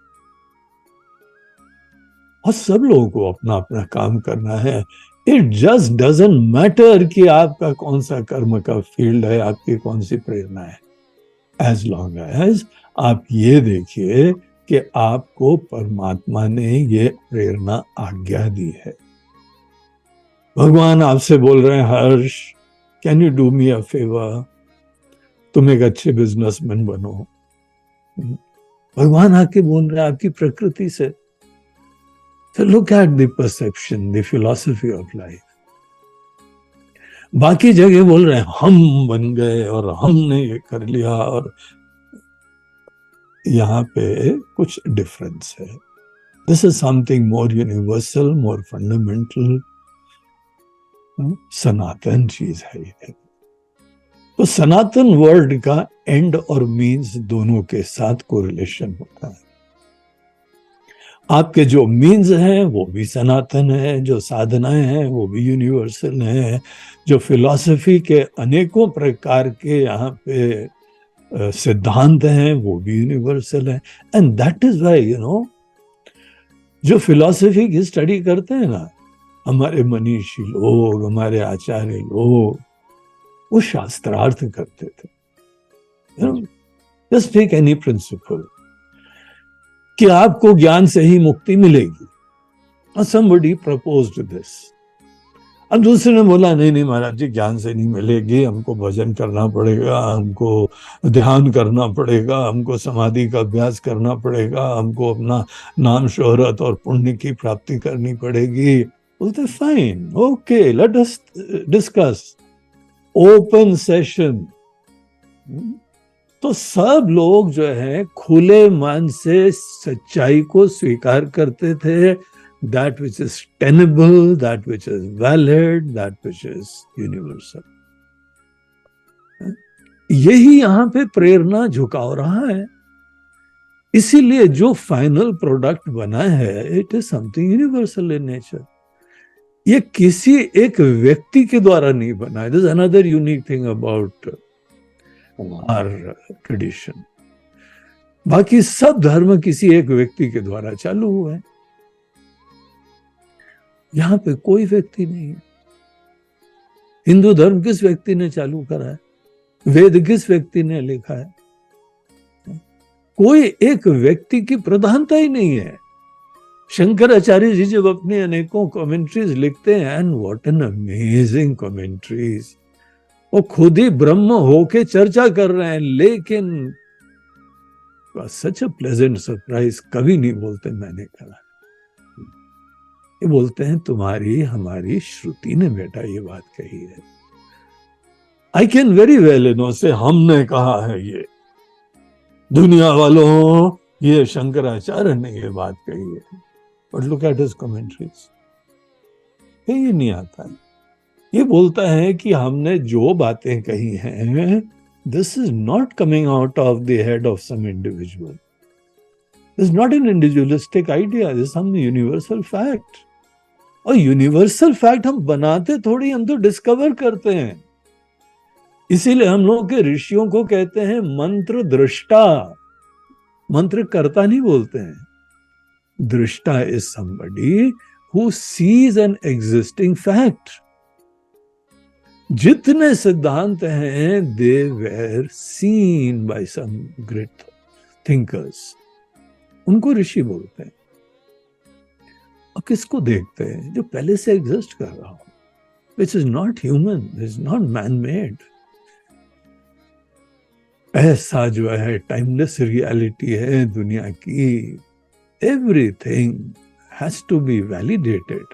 और सब लोगों को अपना अपना काम करना है। इट जस्ट डजंट मैटर कि आपका कौन सा कर्म का फील्ड है, आपकी कौन सी प्रेरणा है, एज लॉन्ग एज आप ये देखिए कि आपको परमात्मा ने ये प्रेरणा आज्ञा दी है। भगवान आपसे बोल रहे हैं, Harsh can you do me a favour, तुम एक अच्छे बिजनेसमैन बनो। भगवान आके बोल रहे हैं आपकी प्रकृति से। So look at the perception, the philosophy of life. बाकी जगह बोल रहे हैं हम बन गए और हमने ये कर लिया, और यहाँ पे कुछ डिफरेंस है। This is something more universal, more fundamental, Sanatan चीज है ये। तो सनातन वर्ड का एंड और मीन्स दोनों के साथ कोरिलेशन होता है। आपके जो मीन्स हैं वो भी सनातन है, जो साधनाएं हैं वो भी यूनिवर्सल हैं, जो फिलॉसफी के अनेकों प्रकार के यहाँ पे सिद्धांत हैं वो भी यूनिवर्सल है। And that is why you know, जो फिलॉसफी की स्टडी करते हैं ना हमारे मनीषी लोग, हमारे आचार्य लोग, वो शास्त्रार्थ करते थे। जस्ट टेक एनी प्रिंसिपल कि आपको ज्ञान से ही मुक्ति मिलेगी, और somebody proposed this। अब दूसरे ने बोला नहीं नहीं महाराज जी, ज्ञान से नहीं मिलेगी, हमको भजन करना पड़ेगा, हमको ध्यान करना पड़ेगा, हमको समाधि का अभ्यास करना पड़ेगा, हमको अपना नाम शोहरत और पुण्य की प्राप्ति करनी पड़ेगी। बोलते fine, okay, let us discuss, open session. तो सब लोग जो है खुले मन से सच्चाई को स्वीकार करते थे, that which is tenable, that which is valid, that which is universal। यही यहाँ पे प्रेरणा झुकाव रहा है। इसीलिए जो फाइनल प्रोडक्ट बना है, it is something universal in nature. ये किसी एक व्यक्ति के द्वारा नहीं बना है। This another unique thing about our tradition. बाकी सब धर्म किसी एक व्यक्ति के द्वारा चालू हुए हैं, यहां पे कोई व्यक्ति नहीं है। हिंदू धर्म किस व्यक्ति ने चालू करा है? वेद किस व्यक्ति ने लिखा है? कोई एक व्यक्ति की प्रधानता ही नहीं है। शंकराचार्य जी जब अपने अनेकों कमेंट्रीज लिखते हैं, and what an amazing commentaries, वो खुद ही ब्रह्म होके चर्चा कर रहे हैं, लेकिन सच अ प्लेजेंट सरप्राइज, कभी नहीं बोलते मैंने कहा। ये बोलते हैं तुम्हारी हमारी श्रुति ने बेटा ये बात कही है। I can very well know से हमने कहा है, ये दुनिया वालों, ये शंकराचार्य ने ये बात कही है, but look at his commentaries, ये नहीं आता है। ये बोलता है कि हमने जो बातें कही हैं, this is not coming out of the head of some individual. This is not an individualistic idea. This is some universal fact. और यूनिवर्सल फैक्ट हम बनाते थोड़ी, हम तो डिस्कवर करते हैं। इसीलिए हम लोग के ऋषियों को कहते हैं मंत्र दृष्टा। मंत्र कर्ता नहीं बोलते हैं। दृष्टा is somebody who sees an existing fact. जितने सिद्धांत हैं, they were seen by some great thinkers, उनको ऋषि बोलते हैं। और किसको देखते हैं? जो पहले से एग्जिस्ट कर रहा हो, which is not human, is not man made. ऐसा जो है टाइमलेस रियलिटी है दुनिया की। Everything has to be validated.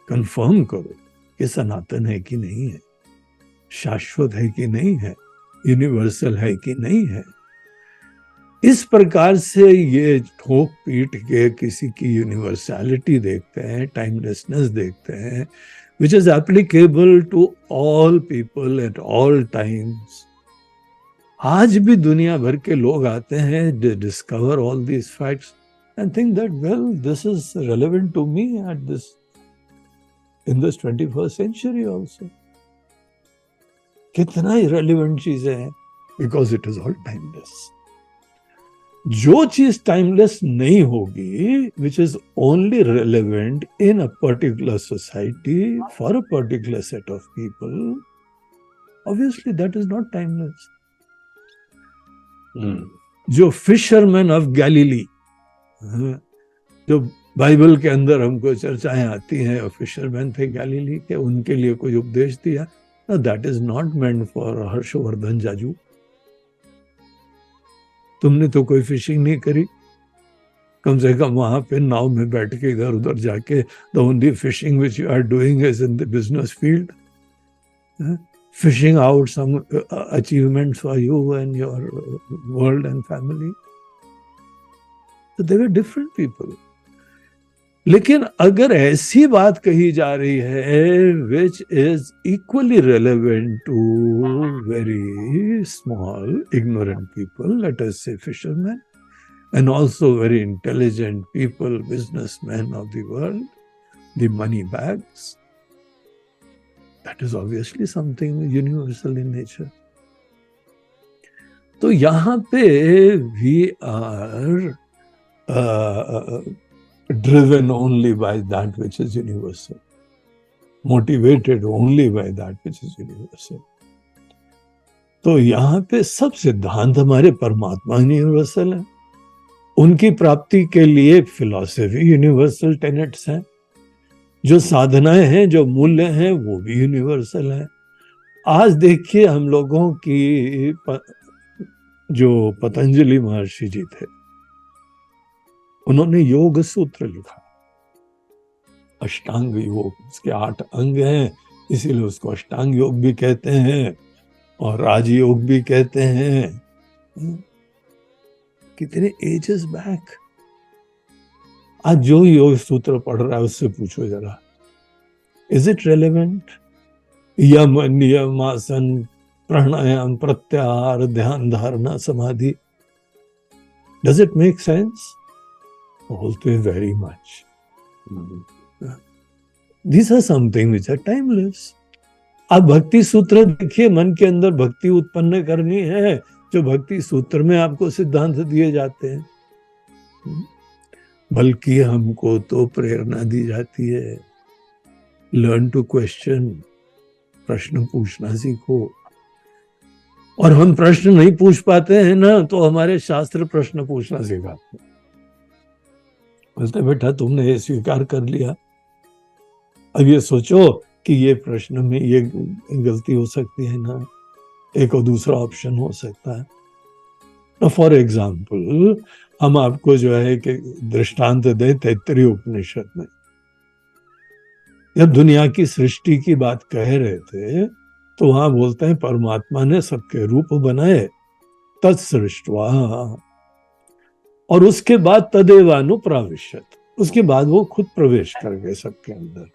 Confirm करो कि सनातन है कि नहीं है, शाश्वत है कि नहीं है, यूनिवर्सल है कि नहीं है। इस प्रकार से ये ठोक पीट के किसी की यूनिवर्सैलिटी देखते हैं, टाइमलेसनेस देखते हैं, which is applicable to all people at all times. आज भी दुनिया भर के लोग आते हैं, they discover all these facts and think that, well, this is relevant to me in this 21st century also. कितना irrelevant चीजें हैं, because it is all timeless. जो चीज टाइमलेस नहीं होगी, which is only relevant in a particular society for a particular set of people, obviously that is not timeless. जो fisherman of Galilei, जो Bible के अंदर हमको चर्चाएं आती हैं, और फिशरमैन थे गैलीली के, उनके लिए कोई उपदेश दिया, that is not meant for Harshvardhan Jaju. तुमने तो कोई फिशिंग नहीं करी, कम से कम वहां पे नाव में बैठ के इधर उधर जाके, the only fishing which you are doing is in the business field, fishing out some achievements for you and your world and family. तो दे वर डिफरेंट पीपल। लेकिन अगर ऐसी बात कही जा रही है which is equally relevant to very small ignorant people, let us say fishermen, and also very intelligent people, businessmen of the world, the money bags, that is obviously something universal in nature. तो यहाँ पे we are driven only by that which is universal, motivated only by that which is universal. तो यहाँ पे सब सिद्धांत हमारे परमात्मा यूनिवर्सल है, उनकी प्राप्ति के लिए फिलॉसफी यूनिवर्सल टेनेट्स हैं, जो साधनाएं हैं, जो मूल्य हैं, वो भी यूनिवर्सल है। आज देखिए हम लोगों की जो पतंजलि महर्षि जी थे, उन्होंने योग सूत्र लिखा, अष्टांग योग, उसके 8 अंग हैं, इसीलिए उसको अष्टांग योग भी कहते हैं और राजयोग भी कहते हैं। कितने एजेस बैक। आज जो योग सूत्र पढ़ रहा है उससे पूछो जरा, इज इट रेलेवेंट? यम, नियम, आसन, प्राणायाम, प्रत्याहार, ध्यान, धारणा, समाधि, डज इट मेक सेंस? बोलते हैं very much. These are something which are timeless. आप भक्ति सूत्र देखिए, मन के अंदर भक्ति उत्पन्न करनी है, जो भक्ति सूत्र में आपको सिद्धांत दिए जाते हैं। बल्कि हमको तो प्रेरणा दी जाती है, लर्न टू क्वेश्चन, प्रश्न पूछना सीखो। और हम प्रश्न नहीं पूछ पाते हैं ना, तो हमारे शास्त्र प्रश्न पूछना सिखाते हैं। बोलते बेटा तुमने ये स्वीकार कर लिया, अब ये सोचो कि ये प्रश्न में ये गलती हो सकती है ना, एक और दूसरा ऑप्शन हो सकता है। फॉर एग्जाम्पल हम आपको जो है कि दृष्टांत दे तैत्तरीय उपनिषद में, जब दुनिया की सृष्टि की बात कह रहे थे तो वहां बोलते हैं परमात्मा ने सबके रूप बनाए, तत्सृष्ट्वा, और उसके बाद तदेवानुप्राविशत, उसके बाद वो खुद प्रवेश कर गए सबके अंदर।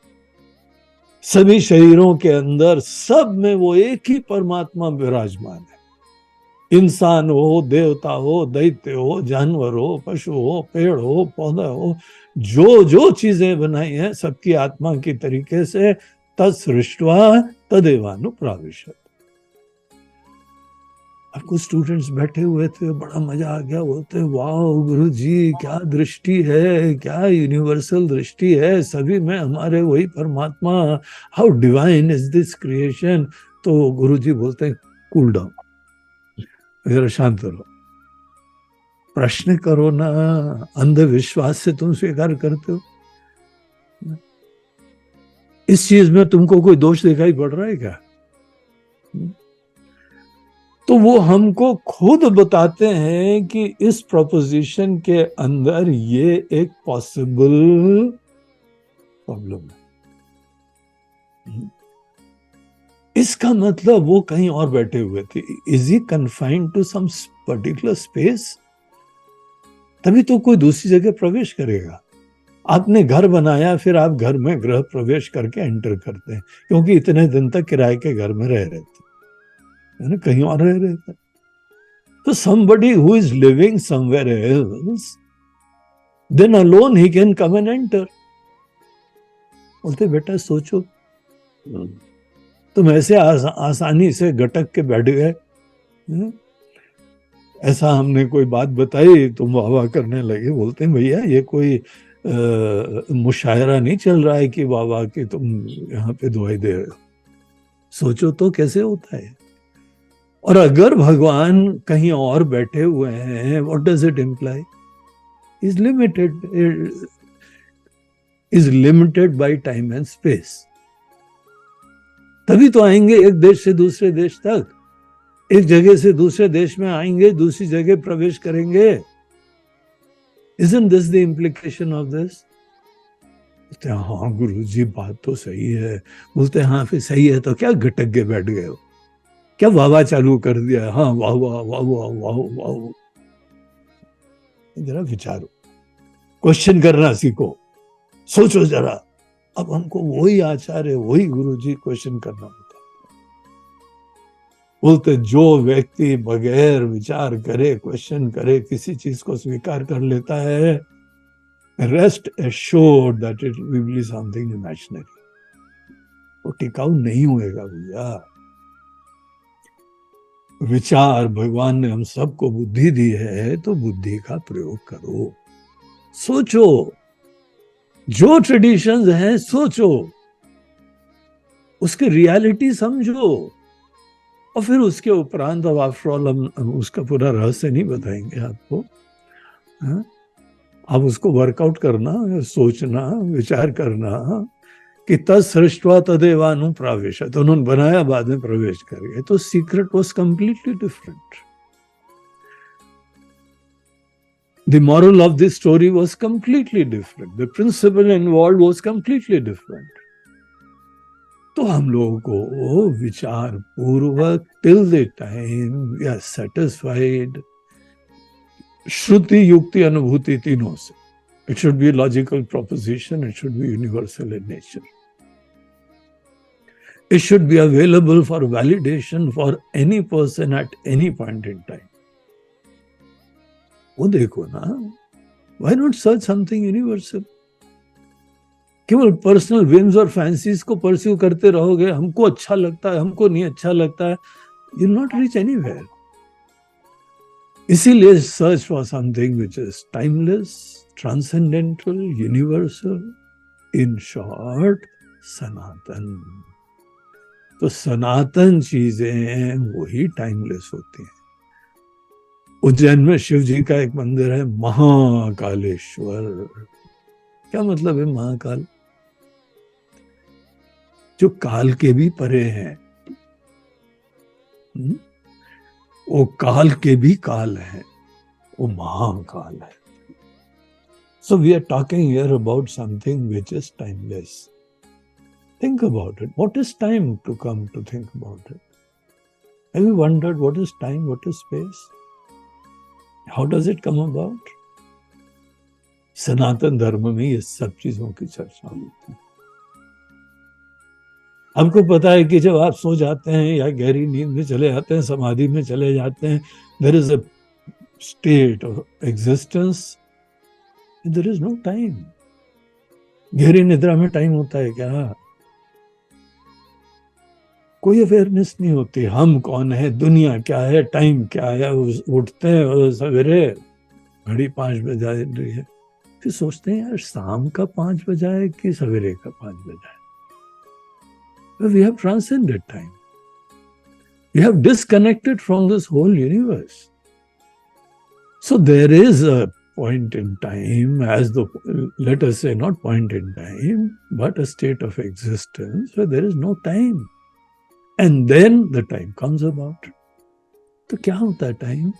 सभी शरीरों के अंदर सब में वो एक ही परमात्मा विराजमान है। इंसान हो, देवता हो, दैत्य हो, जानवर हो, पशु हो, पेड़ हो, पौधा हो, जो जो चीजें बनाई हैं सबकी आत्मा की तरीके से तत्सृष्ट्वा तदेवानुप्राविशत। अब कुछ स्टूडेंट्स बैठे हुए थे, बड़ा मजा आ गया, बोलते वाह गुरुजी क्या दृष्टि है, क्या यूनिवर्सल दृष्टि है, सभी में हमारे वही परमात्मा, how divine is this creation. तो गुरुजी बोलते हैं कूल डाउन, जरा शांत रहो, प्रश्न करो ना, अंधविश्वास से तुम स्वीकार करते हो? इस चीज में तुमको कोई दोष दिखाई पड़ रहा है क्या? तो वो हमको खुद बताते हैं कि इस प्रोपोजिशन के अंदर ये एक पॉसिबल प्रॉब्लम है। इसका मतलब वो कहीं और बैठे हुए थे। Is he confined to some particular space? तभी तो कोई दूसरी जगह प्रवेश करेगा। आपने घर बनाया, फिर आप घर में गृह प्रवेश करके एंटर करते हैं, क्योंकि इतने दिन तक किराए के घर में रह रहे थे, कहीं और रह रहे थे। तो somebody who is living somewhere else, then alone he can come and enter. बोलते बेटा सोचो, तुम ऐसे आसानी से गटक के बैठ गए, ऐसा हमने कोई बात बताई तुम वाह करने लगे। बोलते हैं भैया ये कोई मुशायरा नहीं चल रहा है कि वाह कि तुम यहाँ पे दुआई दे रहे हो, सोचो तो कैसे होता है। और अगर भगवान कहीं और बैठे हुए हैं, what does it imply? Is limited by time and space. तभी तो आएंगे एक देश से दूसरे देश तक, एक जगह से दूसरे देश में आएंगे, दूसरी जगह प्रवेश करेंगे। Isn't this the implication of this? बोलते हैं हाँ गुरुजी बात तो सही है। बोलते हैं हाँ फिर सही है तो क्या गटक के बैठ गए हो, क्या वाह चालू कर दिया? हाँ वाह वाह वाह वाह वाह वाह। जरा विचारो, क्वेश्चन करना सीखो, सोचो जरा। अब हमको वही आचार्य, वही गुरुजी क्वेश्चन करना होता। बोलते जो व्यक्ति बगैर विचार करे, क्वेश्चन करे, किसी चीज को स्वीकार कर लेता है, rest assured that it will be something imaginary, वो टिकाऊ नहीं होएगा भैया। विचार, भगवान ने हम सबको बुद्धि दी है तो बुद्धि का प्रयोग करो, सोचो, जो ट्रेडिशंस हैं सोचो, उसकी रियलिटी समझो, और फिर उसके उपरांत अब आफ्टर ऑल हम उसका पूरा रहस्य नहीं बताएंगे आपको। आप उसको वर्कआउट करना, सोचना, विचार करना कि तत्सृष्ट्वा तदेवानुप्राविशत, उन्होंने बनाया बाद में प्रवेश कर गए। तो secret was completely different. The moral of this story was completely different. The principle involved was completely different. तो हम लोगों को विचार पूर्वक till the time we are satisfied, श्रुति युक्ति अनुभूति तीनों से, it should be logical proposition, it should be universal in nature, it should be available for validation for any person at any point in time. वो देखो ना, why not search something universal? केवल personal whims और fancies को pursue करते रहोगे, हमको अच्छा लगता है, हमको नहीं अच्छा लगता है, you will not reach anywhere. इसीलिए search for something which is timeless, transcendental, universal, in short Sanatan. तो सनातन चीजें वही टाइमलेस होती हैं। उज्जैन में शिव जी का एक मंदिर है महाकालेश्वर। क्या मतलब है महाकाल? जो काल के भी परे हैं। वो काल के भी काल है, वो महाकाल है। So we are talking here about something which is timeless. Think about it. What is time to come to think about it? Have you wondered what is time, what is space? How does it come about? सनातन धर्म में ये सब चीजों की चर्चा होती है। आपको पता है कि जब आप सो जाते हैं या गहरी नींद में चले जाते हैं, समाधि में चले जाते हैं, there is a state of existence, there is no time. गहरी निद्रा में टाइम होता है क्या? कोई अवेयरनेस नहीं होती। हम कौन है, दुनिया क्या है, टाइम क्या है। उठते हैं सवेरे, घड़ी 5 बजा रही है, फिर सोचते हैं यार शाम का 5 बजा है कि सवेरे का 5 बजा है। We have transcended time. We have disconnected from this whole universe. So there is a point in time, as the, let us say, not point in time, but a state of existence where there is no time. And then the time comes about. तो क्या होता है time?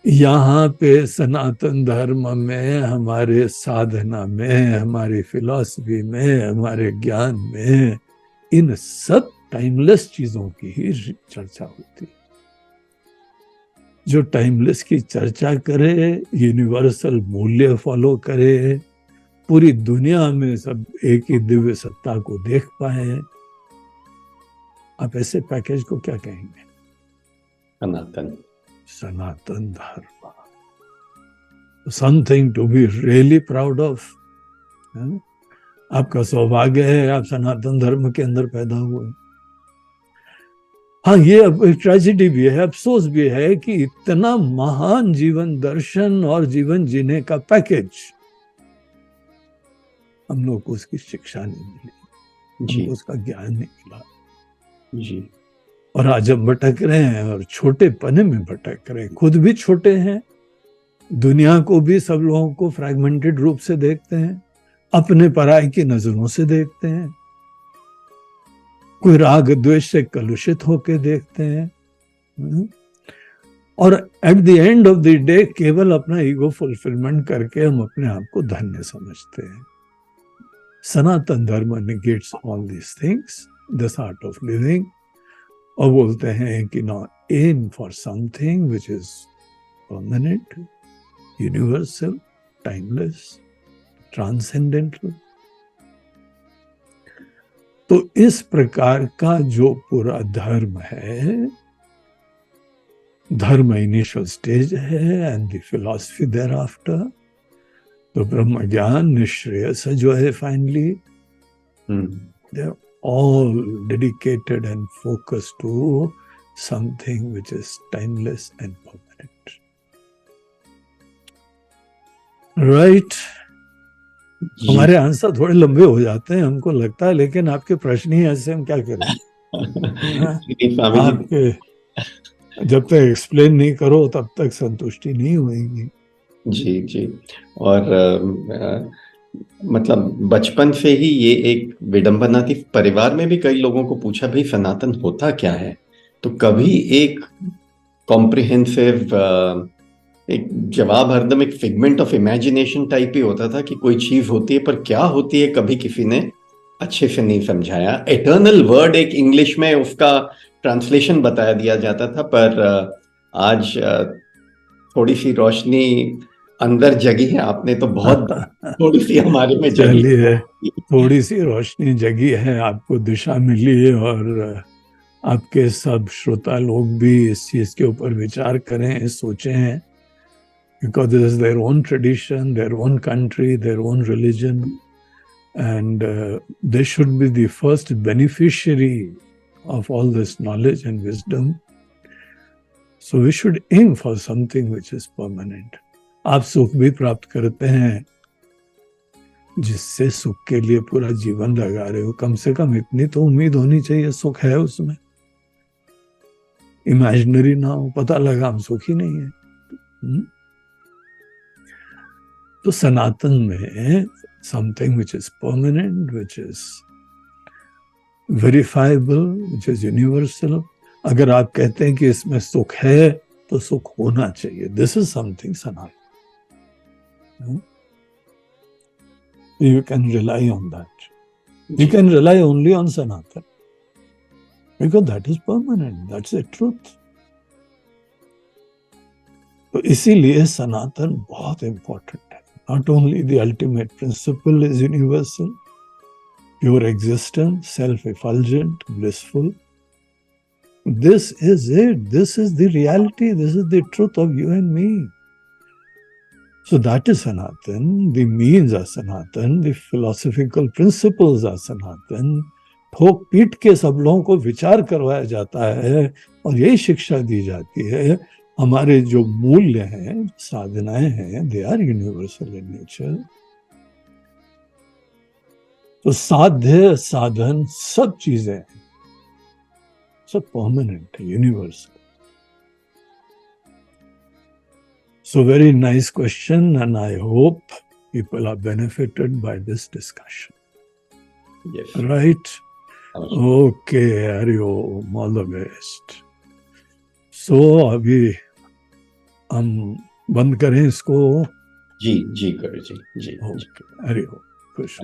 यहाँ पे सनातन धर्म में, हमारे साधना में, हमारी फिलॉसफी में, हमारे ज्ञान में, इन सब टाइमलेस चीजों की ही चर्चा होती है। जो टाइमलेस की चर्चा करे, यूनिवर्सल मूल्य फॉलो करे, पूरी दुनिया में सब एक ही दिव्य सत्ता को देख पाए, आप ऐसे पैकेज को क्या कहेंगे? Sanatan. Sanatan Dharma, something to be really proud of. आपका सौभाग्य है, आप सनातन धर्म के अंदर पैदा हुए। हाँ, ये एक ट्रेजेडी भी है, अफसोस भी है कि इतना महान जीवन दर्शन और जीवन जीने का पैकेज हम लोग को उसकी शिक्षा नहीं मिली, हमको उसका ज्ञान नहीं मिला जी। और आज हम भटक रहे हैं और छोटे पने में भटक रहे हैं। खुद भी छोटे हैं, दुनिया को भी सब लोगों को फ्रैगमेंटेड रूप से देखते हैं, अपने पराई की नजरों से देखते हैं, कोई राग द्वेष से कलुषित होकर देखते हैं, और at the end of the day केवल अपना ईगो फुलफिलमेंट करके हम अपने आप को धन्य समझते हैं। Sanatan Dharma negates all these things, this art of living, और बोलते हैं कि ना, aim for something which is permanent, universal, timeless, transcendental. तो इस प्रकार का जो पूरा धर्म है, धर्म इनिशियल स्टेज है and the philosophy thereafter, तो ब्रह्म ज्ञान निश्रेयस जो है finally, they are all dedicated and focused to something which is timeless and permanent. Right? हमारे आंसर थोड़े लंबे हो जाते हैं हमको लगता है, लेकिन आपके प्रश्न ही ऐसे, हम क्या करें? आपके जब तक एक्सप्लेन नहीं करो तब तक संतुष्टि नहीं होगी। जी जी। और मतलब बचपन से ही ये एक विडंबना थी। परिवार में भी कई लोगों को पूछा भाई सनातन होता क्या है, तो कभी एक कॉम्प्रिहेंसिव एक जवाब, हरदम एक फिगमेंट ऑफ इमेजिनेशन टाइप ही होता था कि कोई चीज होती है, पर क्या होती है कभी किसी ने अच्छे से नहीं समझाया। एटर्नल वर्ड एक इंग्लिश में उसका ट्रांसलेशन बताया दिया जाता था, पर आज थोड़ी सी रोशनी अंदर जगी है। आपने तो बहुत थोड़ी सी हमारे में जगी है, थोड़ी सी रोशनी जगी है, आपको दिशा मिली है, और आपके सब श्रोता लोग भी इस चीज के ऊपर विचार करें, सोचें हैं, because this is their own tradition, their own country, their own religion, and they should be the first beneficiary of all this knowledge and wisdom. So we should aim for something which is permanent. आप सुख भी प्राप्त करते हैं, जिससे सुख के लिए पूरा जीवन लगा रहे हो, कम से कम इतनी तो उम्मीद होनी चाहिए सुख है उसमें। इमेजिनरी ना हो, पता लगा हम सुखी नहीं है। तो सनातन में something which is permanent, which is verifiable, which is universal. अगर आप कहते हैं कि इसमें सुख है तो सुख होना चाहिए। This is something Sanatan. You can rely on that. You can rely only on Sanatan. Because that is permanent. That's the truth. तो इसीलिए सनातन बहुत इंपॉर्टेंट है। Not only the ultimate principle is universal, pure existence, self-effulgent, blissful. This is it. This is the reality. This is the truth of you and me. So that is Sanatan, the means are Sanatan, the philosophical principles are Sanatan. ठोक पीट के सब लोगों को विचार करवाया जाता है और यही शिक्षा दी जाती है। हमारे जो मूल्य हैं, साधनाएं हैं, they are universal in nature. तो साध्य साधन सब चीजें हैं, सब परमानेंट है, universal. So very nice question, and I hope people are benefited by this discussion. Yes. Right? Okay, Hari Om, all the best. So अभी हम बंद करें इसको? जी जी करो जी जी। Okay, Hari Om, खुश।